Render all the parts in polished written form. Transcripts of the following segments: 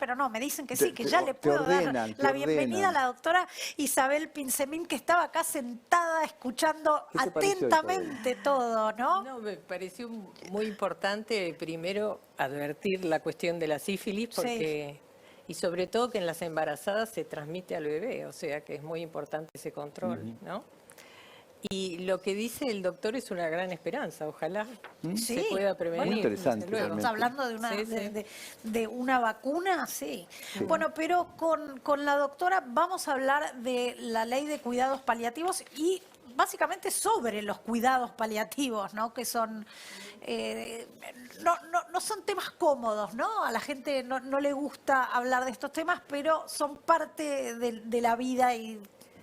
pero no, me dicen que sí, que ya le puedo dar la bienvenida a la doctora Isabel Pinzemín, que estaba acá sentada escuchando atentamente todo, ¿no? No, me pareció muy importante primero advertir la cuestión de la sífilis, porque y sobre todo que en las embarazadas se transmite al bebé, o sea que es muy importante ese control, ¿no? Y lo que dice el doctor es una gran esperanza, ojalá se pueda prevenir. Muy interesante. Estamos hablando de una, de una vacuna, sí. Bueno, pero con la doctora vamos a hablar de la ley de cuidados paliativos y básicamente sobre los cuidados paliativos, ¿no? Que son no son temas cómodos, ¿no? A la gente no le gusta hablar de estos temas, pero son parte de la vida y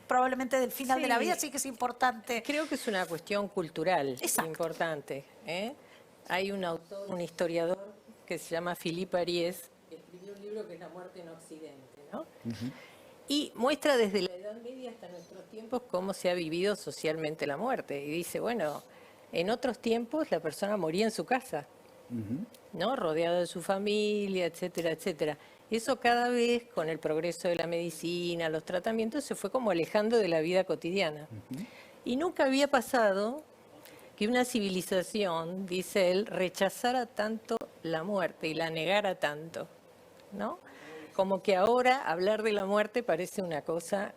probablemente del final de la vida, así que es importante. Creo que es una cuestión cultural importante. Hay un autor, un historiador que se llama Philippe Ariès, que escribió un libro que es La muerte en Occidente, ¿no? Y muestra desde la Edad Media hasta nuestros tiempos cómo se ha vivido socialmente la muerte. Y dice, bueno, en otros tiempos la persona moría en su casa, ¿no? Rodeado de su familia, etcétera, etcétera. Eso cada vez, con el progreso de la medicina, los tratamientos, se fue como alejando de la vida cotidiana. Y nunca había pasado que una civilización, dice él, rechazara tanto la muerte y la negara tanto, ¿no? Como que ahora hablar de la muerte parece una cosa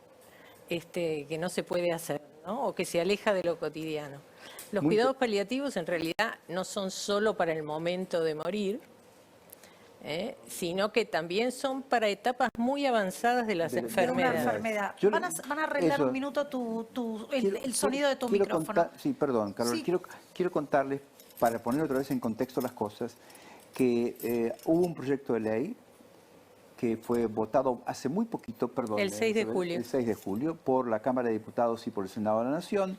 que no se puede hacer, ¿no? O que se aleja de lo cotidiano. Los cuidados paliativos en realidad no son solo para el momento de morir, sino que también son para etapas muy avanzadas de las enfermedades. Van a arreglar un minuto el sonido de tu micrófono. Sí, perdón, Carol. Quiero contarles, para poner otra vez en contexto las cosas, que hubo un proyecto de ley que fue votado hace muy poquito, perdón. El 6 de julio. El 6 de julio, por la Cámara de Diputados y por el Senado de la Nación.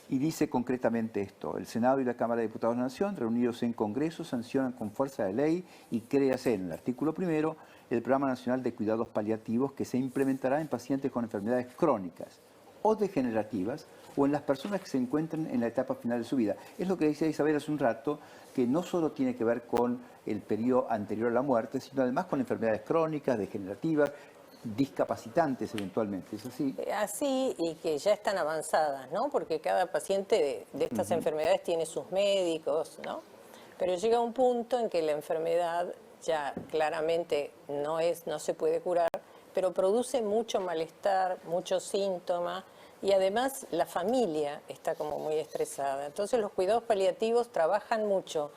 Y dice concretamente esto: el Senado y la Cámara de Diputados de la Nación, reunidos en Congreso, sancionan con fuerza de ley y créase en el artículo primero el Programa Nacional de Cuidados Paliativos que se implementará en pacientes con enfermedades crónicas o degenerativas o en las personas que se encuentren en la etapa final de su vida. Es lo que decía Isabel hace un rato, que no solo tiene que ver con el periodo anterior a la muerte, sino además con enfermedades crónicas, degenerativas, discapacitantes eventualmente, ¿es así? Así, y que ya están avanzadas, ¿no? Porque cada paciente de estas enfermedades tiene sus médicos, ¿no? Pero llega un punto en que la enfermedad ya claramente no se puede curar, pero produce mucho malestar, muchos síntomas, y además la familia está como muy estresada. Entonces los cuidados paliativos trabajan mucho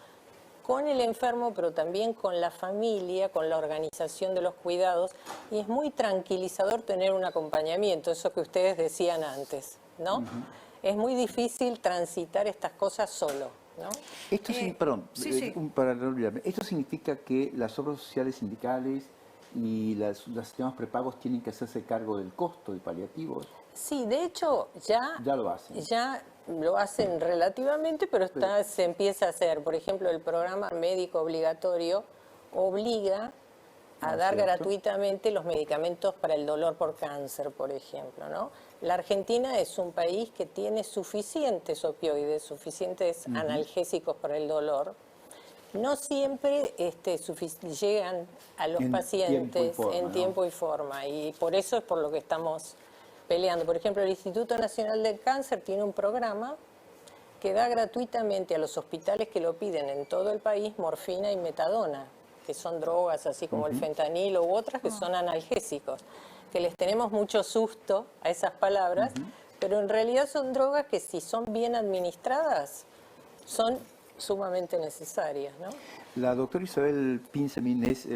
con el enfermo, pero también con la familia, con la organización de los cuidados, y es muy tranquilizador tener un acompañamiento, eso que ustedes decían antes, ¿no? Es muy difícil transitar estas cosas solo, ¿no? Esto para no olvidarme, ¿esto significa que las obras sociales sindicales y los sistemas prepagos tienen que hacerse cargo del costo de paliativos? Sí, de hecho ya lo hacen. Ya lo hacen relativamente, pero se empieza a hacer. Por ejemplo, el programa médico obligatorio obliga a dar gratuitamente los medicamentos para el dolor por cáncer, por ejemplo, ¿no? La Argentina es un país que tiene suficientes opioides, suficientes analgésicos para el dolor. No siempre llegan a los pacientes en tiempo y forma, y por eso es por lo que estamos peleando. Por ejemplo, el Instituto Nacional del Cáncer tiene un programa que da gratuitamente a los hospitales que lo piden en todo el país morfina y metadona, que son drogas así como el fentanilo u otras que son analgésicos, que les tenemos mucho susto a esas palabras, pero en realidad son drogas que si son bien administradas son sumamente necesarias, ¿no? La doctora Isabel Pinzemín es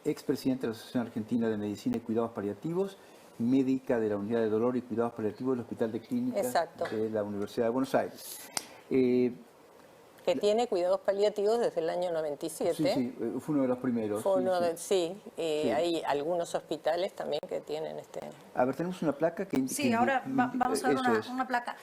expresidenta de la Asociación Argentina de Medicina y Cuidados Paliativos, médica de la Unidad de Dolor y Cuidados Paliativos del Hospital de Clínicas de la Universidad de Buenos Aires. Que tiene cuidados paliativos desde el año 97. Sí, fue uno de los primeros. Hay algunos hospitales también que tienen A ver, tenemos una placa que... Sí, ahora vamos a ver una placa.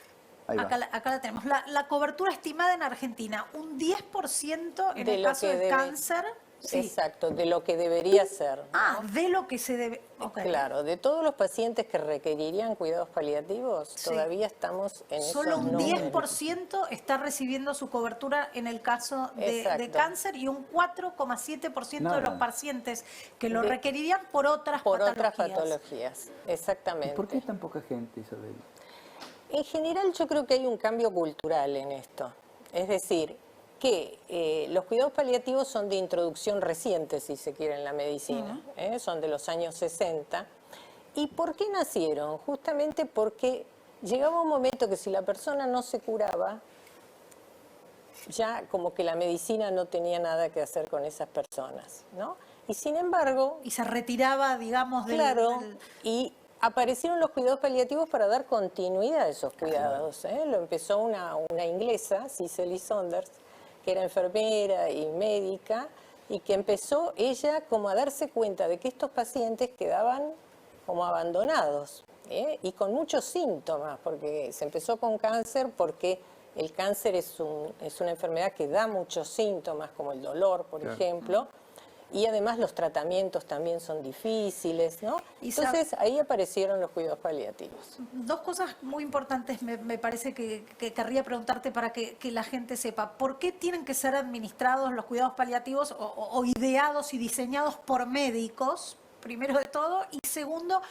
Acá la tenemos. La cobertura estimada en Argentina, un 10% en el caso de cáncer. Sí. Exacto, de lo que debería ser, ¿no? Ah, de lo que se debe... Okay. Claro, de todos los pacientes que requerirían cuidados paliativos, sí, todavía estamos en solo esos un números. 10% está recibiendo su cobertura en el caso de cáncer y un 4,7% de los pacientes que lo requerirían por otras patologías. Exactamente. ¿Y por qué tan poca gente, Isabel? En general yo creo que hay un cambio cultural en esto. Es decir, que los cuidados paliativos son de introducción reciente, si se quiere, en la medicina. Son de los años 60. ¿Y por qué nacieron? Justamente porque llegaba un momento que si la persona no se curaba, ya como que la medicina no tenía nada que hacer con esas personas, ¿no? Y sin embargo... Y se retiraba, digamos, Claro, y aparecieron los cuidados paliativos para dar continuidad a esos cuidados. Lo empezó una inglesa, Cicely Saunders, que era enfermera y médica, y que empezó ella como a darse cuenta de que estos pacientes quedaban como abandonados, y con muchos síntomas, porque se empezó con cáncer, porque el cáncer es una enfermedad que da muchos síntomas, como el dolor, por ejemplo, y además los tratamientos también son difíciles, ¿no? Entonces ahí aparecieron los cuidados paliativos. Dos cosas muy importantes me parece que querría preguntarte para que la gente sepa. ¿Por qué tienen que ser administrados los cuidados paliativos o ideados y diseñados por médicos, primero de todo? Y segundo,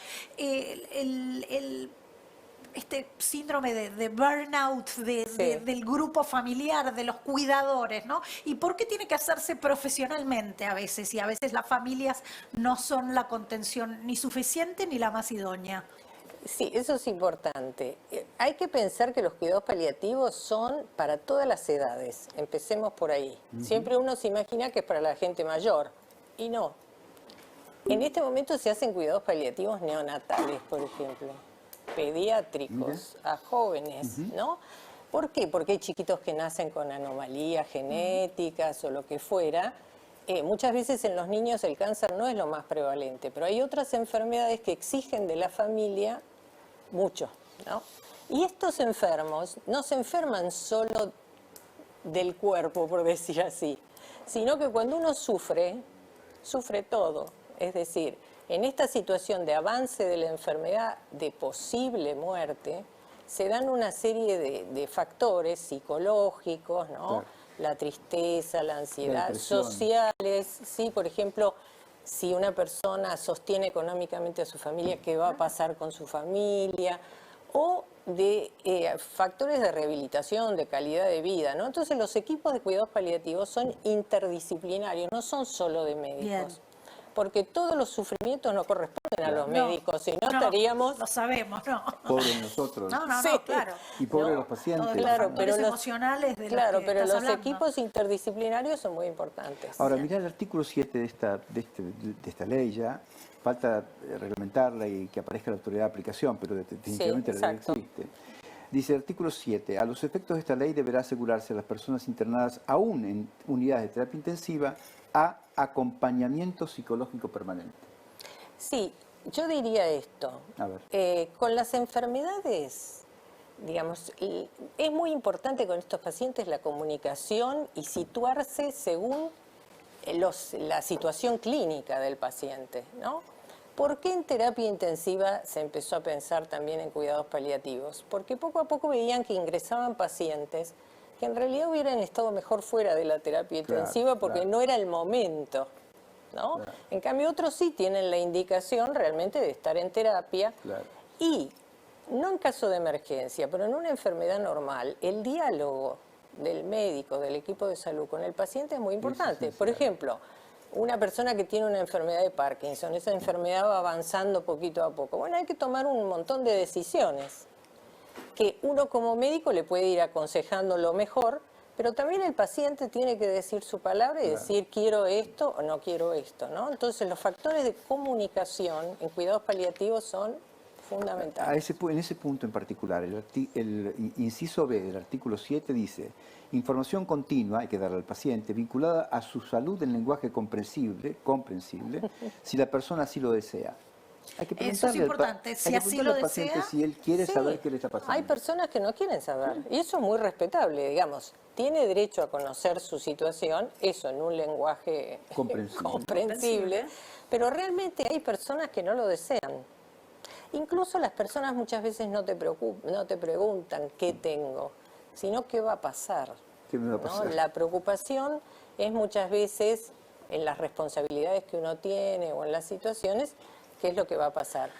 este síndrome de burnout del grupo familiar, de los cuidadores, ¿no? ¿Y por qué tiene que hacerse profesionalmente a veces? Y a veces las familias no son la contención ni suficiente ni la más idónea. Sí, eso es importante. Hay que pensar que los cuidados paliativos son para todas las edades. Empecemos por ahí. Siempre uno se imagina que es para la gente mayor, y no. En este momento se hacen cuidados paliativos neonatales, por ejemplo, pediátricos, a jóvenes, ¿no? ¿Por qué? Porque hay chiquitos que nacen con anomalías genéticas o lo que fuera. Muchas veces en los niños el cáncer no es lo más prevalente, pero hay otras enfermedades que exigen de la familia mucho, ¿no? Y estos enfermos no se enferman solo del cuerpo, por decir así, sino que cuando uno sufre todo. Es decir, en esta situación de avance de la enfermedad, de posible muerte, se dan una serie de factores psicológicos, ¿no? Claro. La tristeza, la ansiedad, sociales, ¿sí? Por ejemplo, si una persona sostiene económicamente a su familia, ¿qué va a pasar con su familia? O de factores de rehabilitación, de calidad de vida, ¿no? Entonces los equipos de cuidados paliativos son interdisciplinarios, no son solo de médicos. Bien. Porque todos los sufrimientos no corresponden a los médicos, si no estaríamos... Lo sabemos, ¿no? Pobres nosotros. No, claro. Y pobres los pacientes. Claro, pero los emocionales de claro, pero los equipos interdisciplinarios son muy importantes. Ahora, mirá el artículo 7 de esta ley ya, falta reglamentarla y que aparezca la autoridad de aplicación, pero definitivamente la ley existe. Dice el artículo 7, a los efectos de esta ley deberá asegurarse a las personas internadas aún en unidades de terapia intensiva a acompañamiento psicológico permanente. Sí, yo diría esto. A ver. Con las enfermedades, digamos, es muy importante con estos pacientes la comunicación y situarse según la situación clínica del paciente, ¿no? ¿Por qué en terapia intensiva se empezó a pensar también en cuidados paliativos? Porque poco a poco veían que ingresaban pacientes que en realidad hubieran estado mejor fuera de la terapia intensiva porque no era el momento, ¿no? Claro. En cambio, otros sí tienen la indicación realmente de estar en terapia. Claro. Y no en caso de emergencia, pero en una enfermedad normal, el diálogo del médico, del equipo de salud con el paciente es muy importante. Por ejemplo, una persona que tiene una enfermedad de Parkinson, esa enfermedad va avanzando poquito a poco. Bueno, hay que tomar un montón de decisiones que uno como médico le puede ir aconsejando lo mejor, pero también el paciente tiene que decir su palabra y decir quiero esto o no quiero esto, ¿no? Entonces los factores de comunicación en cuidados paliativos son fundamentales. En ese punto en particular, el inciso B del artículo 7 dice: información continua, hay que darle al paciente, vinculada a su salud en lenguaje comprensible, si la persona así lo desea. Hay que Eso es importante, si así lo desea. Si él quiere Sí, saber qué le está pasando. hay personas que no quieren saber, y eso es muy respetable, digamos. Tiene derecho a conocer su situación, eso en un lenguaje comprensible, pero realmente hay personas que no lo desean. Incluso las personas muchas veces no te preguntan qué tengo, sino qué va a pasar. ¿Qué me va a pasar? ¿No? La preocupación es muchas veces en las responsabilidades que uno tiene o en las situaciones, qué es lo que va a pasar.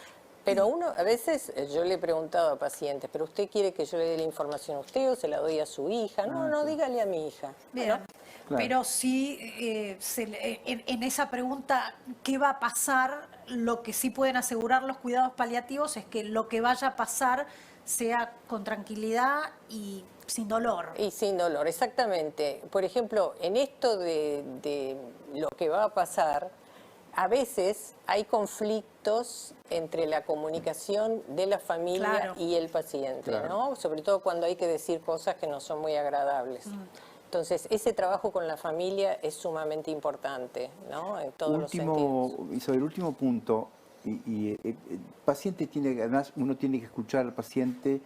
Pero uno, a veces yo le he preguntado a pacientes, ¿pero usted quiere que yo le dé la información a usted o se la doy a su hija? No, dígale a mi hija. Bien, ¿No? Claro. Pero sí, en esa pregunta, ¿qué va a pasar? Lo que sí pueden asegurar los cuidados paliativos es que lo que vaya a pasar sea con tranquilidad y sin dolor. Y sin dolor, exactamente. Por ejemplo, en esto de lo que va a pasar, a veces hay conflictos entre la comunicación de la familia Claro. y el paciente, Claro. ¿no? Sobre todo cuando hay que decir cosas que no son muy agradables. Entonces, ese trabajo con la familia es sumamente importante, ¿no? En todos los sentidos. Y sobre el último punto, el paciente tiene, además uno tiene que escuchar al paciente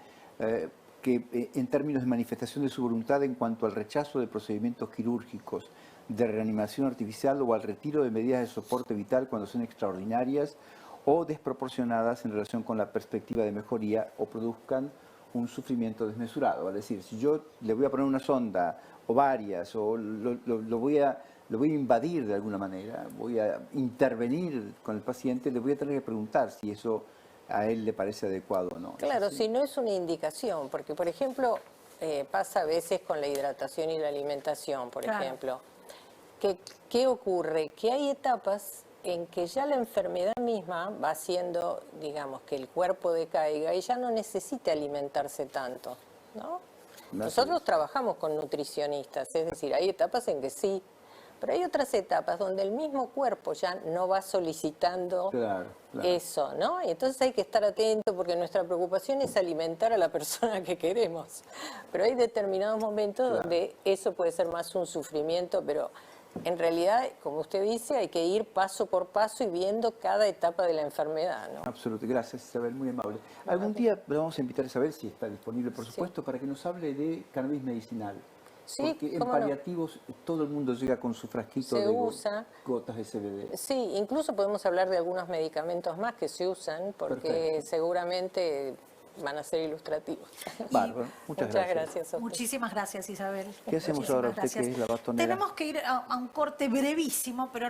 que en términos de manifestación de su voluntad en cuanto al rechazo de procedimientos quirúrgicos, de reanimación artificial o al retiro de medidas de soporte vital cuando son extraordinarias o desproporcionadas en relación con la perspectiva de mejoría o produzcan un sufrimiento desmesurado. Es decir, si yo le voy a poner una sonda o varias, o lo voy a invadir de alguna manera, voy a intervenir con el paciente, le voy a tener que preguntar si eso a él le parece adecuado o no. Claro, si no es una indicación, porque por ejemplo pasa a veces con la hidratación y la alimentación, por ejemplo. ¿Qué ocurre? Que hay etapas en que ya la enfermedad misma va haciendo, digamos, que el cuerpo decaiga y ya no necesita alimentarse tanto, ¿no? Nosotros trabajamos con nutricionistas, es decir, hay etapas en que sí, pero hay otras etapas donde el mismo cuerpo ya no va solicitando eso, ¿no? Y entonces hay que estar atento porque nuestra preocupación es alimentar a la persona que queremos. Pero hay determinados momentos donde eso puede ser más un sufrimiento, pero en realidad, como usted dice, hay que ir paso por paso y viendo cada etapa de la enfermedad, ¿no? Absolutamente. Gracias, Isabel, muy amable. Algún día le vamos a invitar a Isabel, si está disponible, por supuesto, para que nos hable de cannabis medicinal. Sí, porque en paliativos todo el mundo llega con su frasquito de gotas de CBD. Sí, incluso podemos hablar de algunos medicamentos más que se usan, porque seguramente van a ser ilustrativos. Bárbaro, muchas gracias. Muchísimas gracias, Isabel. ¿Qué hacemos ahora usted, que es la bastonera? Tenemos que ir a un corte brevísimo, pero